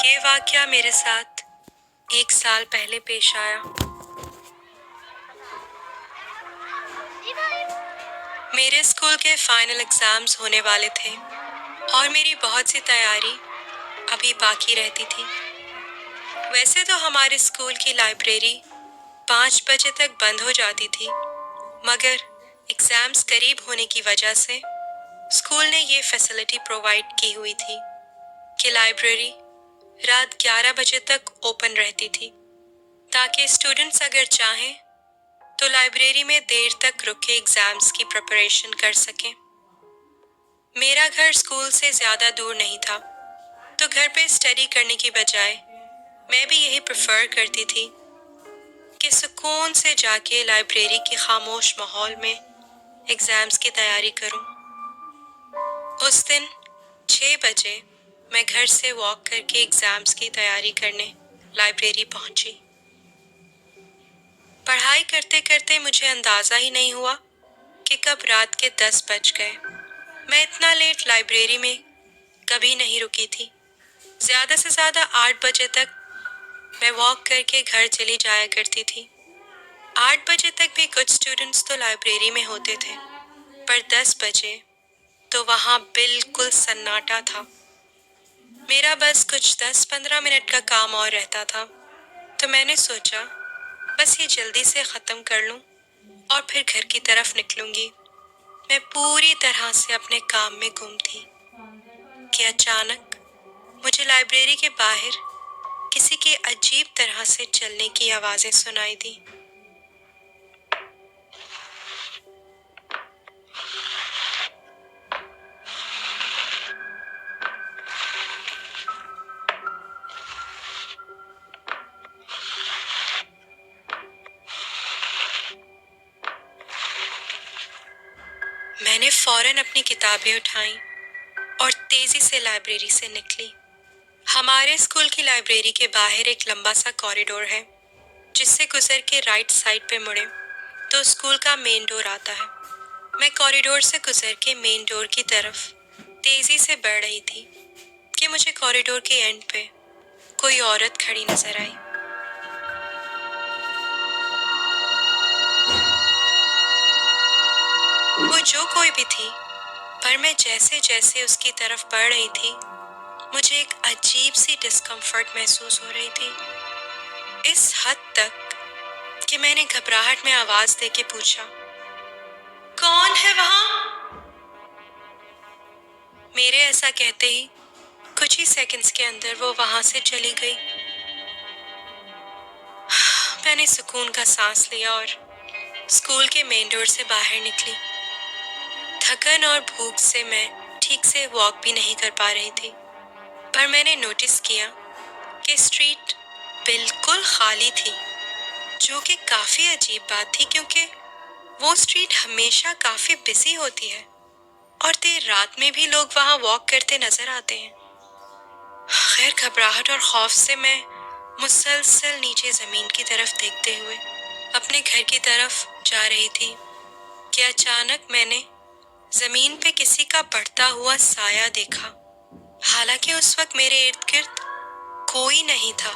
ये वाकया मेरे साथ 1 साल पहले पेश आया। मेरे स्कूल के फाइनल एग्जाम्स होने वाले थे और मेरी बहुत सी तैयारी अभी बाकी रहती थी। वैसे तो हमारे स्कूल की लाइब्रेरी 5 बजे तक बंद हो जाती थी, मगर एग्जाम्स करीब होने की वजह से स्कूल ने ये फैसिलिटी प्रोवाइड की हुई थी कि लाइब्रेरी रात 11 बजे तक ओपन रहती थी, ताकि स्टूडेंट्स अगर चाहें तो लाइब्रेरी में देर तक रुक के एग्जाम्स की प्रिपरेशन कर सकें। मेरा घर स्कूल से ज़्यादा दूर नहीं था, तो घर पे स्टडी करने की बजाय मैं भी यही प्रेफर करती थी कि सुकून से जाके लाइब्रेरी के खामोश माहौल में एग्जाम्स की तैयारी करूं। उस दिन 6 बजे मैं घर से वॉक करके एग्जाम्स की तैयारी करने लाइब्रेरी पहुंची। पढ़ाई करते करते मुझे अंदाज़ा ही नहीं हुआ कि कब रात के 10 बज गए। मैं इतना लेट लाइब्रेरी में कभी नहीं रुकी थी। ज़्यादा से ज़्यादा 8 बजे तक मैं वॉक करके घर चली जाया करती थी। 8 बजे तक भी कुछ स्टूडेंट्स तो लाइब्रेरी में होते थे, पर 10 बजे तो वहाँ बिल्कुल सन्नाटा था। मेरा बस कुछ 10-15 मिनट का काम और रहता था, तो मैंने सोचा बस ये जल्दी से ख़त्म कर लूँ और फिर घर की तरफ निकलूँगी। मैं पूरी तरह से अपने काम में गुम थी कि अचानक मुझे लाइब्रेरी के बाहर किसी के अजीब तरह से चलने की आवाज़ें सुनाई दी। मैंने फौरन अपनी किताबें उठाई और तेजी से लाइब्रेरी से निकली। हमारे स्कूल की लाइब्रेरी के बाहर एक लंबा सा कॉरिडोर है, जिससे गुजर के राइट साइड पे मुड़े तो स्कूल का मेन डोर आता है। मैं कॉरिडोर से गुजर के मेन डोर की तरफ तेजी से बढ़ रही थी कि मुझे कॉरिडोर के एंड पे कोई औरत खड़ी नजर आई। वो जो कोई भी थी, पर मैं जैसे जैसे उसकी तरफ बढ़ रही थी, मुझे एक अजीब सी डिस्कम्फर्ट महसूस हो रही थी। इस हद तक कि मैंने घबराहट में आवाज देके पूछा, कौन है वहां? मेरे ऐसा कहते ही कुछ ही सेकंड्स के अंदर वो वहां से चली गई। मैंने सुकून का सांस लिया और स्कूल के मेन डोर से बाहर निकली। थकन और भूख से मैं ठीक से वॉक भी नहीं कर पा रही थी, पर मैंने नोटिस किया कि स्ट्रीट बिल्कुल खाली थी, जो कि काफी अजीब बात थी, क्योंकि वो स्ट्रीट हमेशा काफी बिजी होती है और देर रात में भी लोग वहां वॉक करते नजर आते हैं। खैर, घबराहट और खौफ से मैं मुसलसल नीचे जमीन की तरफ देखते हुए अपने घर की तरफ जा रही थी कि अचानक मैंने जमीन पे किसी का बढ़ता हुआ साया देखा। हालांकि उस वक्त मेरे इर्द गिर्द कोई नहीं था।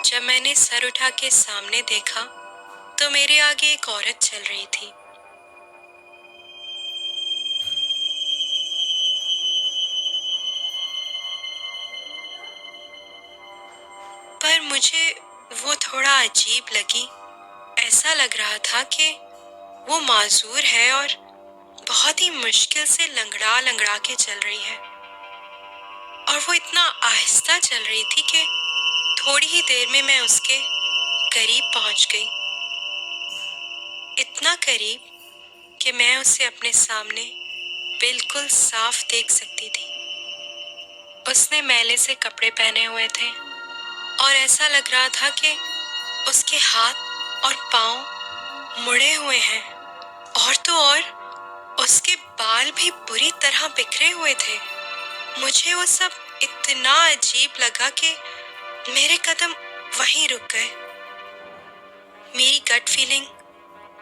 जब मैंने सर उठा के सामने देखा तो मेरे आगे एक औरत चल रही थी। पर मुझे वो थोड़ा अजीब लगी। ऐसा लग रहा था कि वो माजूर है और बहुत ही मुश्किल से लंगड़ा लंगड़ा के चल रही है, और वो इतना आहिस्ता चल रही थी कि थोड़ी ही देर में मैं उसके करीब पहुंच गई। इतना करीब कि मैं उसे अपने सामने बिल्कुल साफ देख सकती थी। उसने मैले से कपड़े पहने हुए थे और ऐसा लग रहा था कि उसके हाथ और पांव मुड़े हुए हैं, और तो और उसके बाल भी बुरी तरह बिखरे हुए थे। मुझे वो सब इतना अजीब लगा कि मेरे कदम वहीं रुक गए। मेरी गट फीलिंग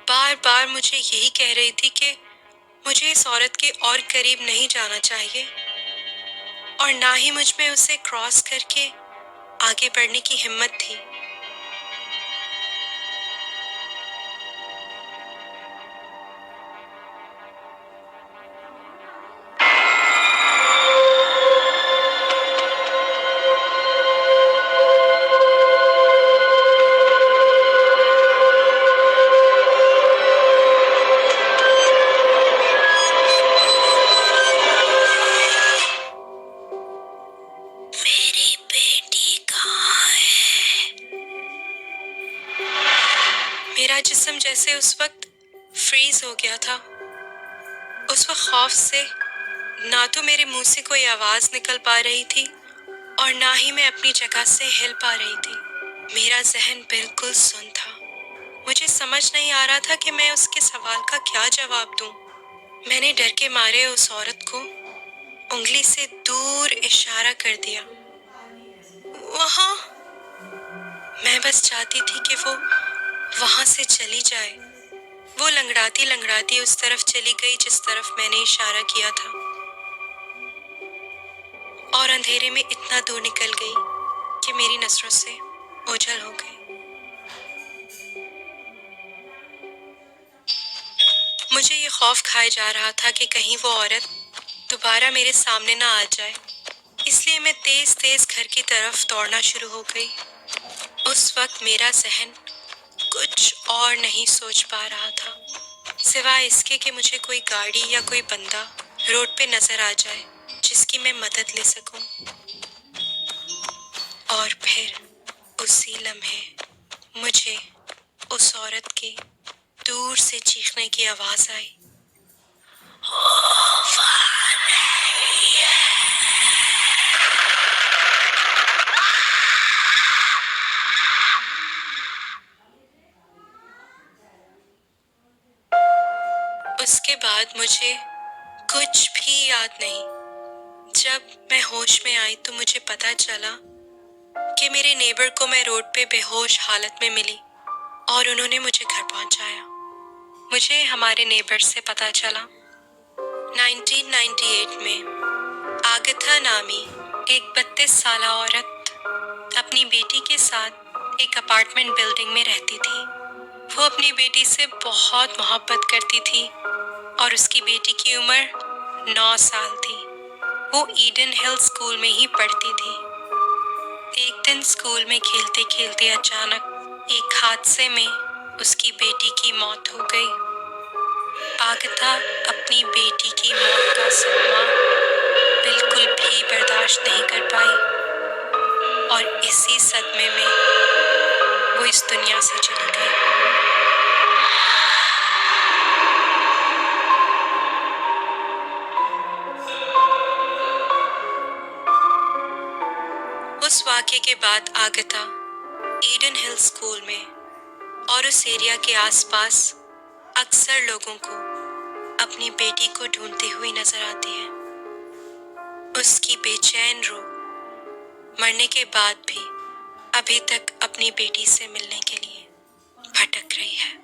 बार बार मुझे यही कह रही थी कि मुझे इस औरत के और करीब नहीं जाना चाहिए और ना ही मुझ में उसे क्रॉस करके आगे बढ़ने की हिम्मत थी। मेरी बेटी कहाँ है? मेरा जिस्म जैसे उस वक्त फ्रीज हो गया था। उस वक्त खौफ से ना तो मेरे मुंह से कोई आवाज निकल पा रही थी और ना ही मैं अपनी जगह से हिल पा रही थी। मेरा जहन बिल्कुल सुन था। मुझे समझ नहीं आ रहा था कि मैं उसके सवाल का क्या जवाब दूं। मैंने डर के मारे उस औरत को उंगली से दूर इशारा कर दिया। वहां। मैं बस चाहती थी कि वो वहां से चली जाए। वो लंगड़ाती लंगड़ाती उस तरफ चली गई जिस तरफ मैंने इशारा किया था और अंधेरे में इतना दूर निकल गई कि मेरी नजरों से ओझल हो गई। मुझे ये खौफ खाए जा रहा था कि कहीं वो औरत दोबारा मेरे सामने ना आ जाए, इसलिए मैं तेज तेज घर की तरफ दौड़ना शुरू हो गई। उस वक्त मेरा जहन कुछ और नहीं सोच पा रहा था सिवाय इसके कि मुझे कोई गाड़ी या कोई बंदा रोड पे नजर आ जाए जिसकी मैं मदद ले सकूं। और फिर उसी लम्हे मुझे उस औरत के दूर से चीखने की आवाज आई। उसके बाद मुझे कुछ भी याद नहीं। जब मैं होश में आई तो मुझे पता चला कि मेरे नेबर को मैं रोड पे बेहोश हालत में मिली और उन्होंने मुझे घर पहुंचाया। मुझे हमारे नेबर से पता चला 1998 में आगथा नामी एक 32 साल औरत अपनी बेटी के साथ एक अपार्टमेंट बिल्डिंग में रहती थी। वो अपनी बेटी से बहुत मोहब्बत करती थी और उसकी बेटी की उम्र 9 साल थी। वो ईडन हिल स्कूल में ही पढ़ती थी। एक दिन स्कूल में खेलते खेलते अचानक एक हादसे में उसकी बेटी की मौत हो गई। आगथा अपनी बेटी की मौत का सदमा बिल्कुल भी बर्दाश्त नहीं कर पाई और इसी सदमे में वो इस दुनिया से चली गई। उस वाक़े के बाद आगता ईडन हिल स्कूल में और उस एरिया के आसपास अक्सर लोगों को अपनी बेटी को ढूंढती हुई नजर आती है। उसकी बेचैन रूह मरने के बाद भी अभी तक अपनी बेटी से मिलने के लिए भटक रही है।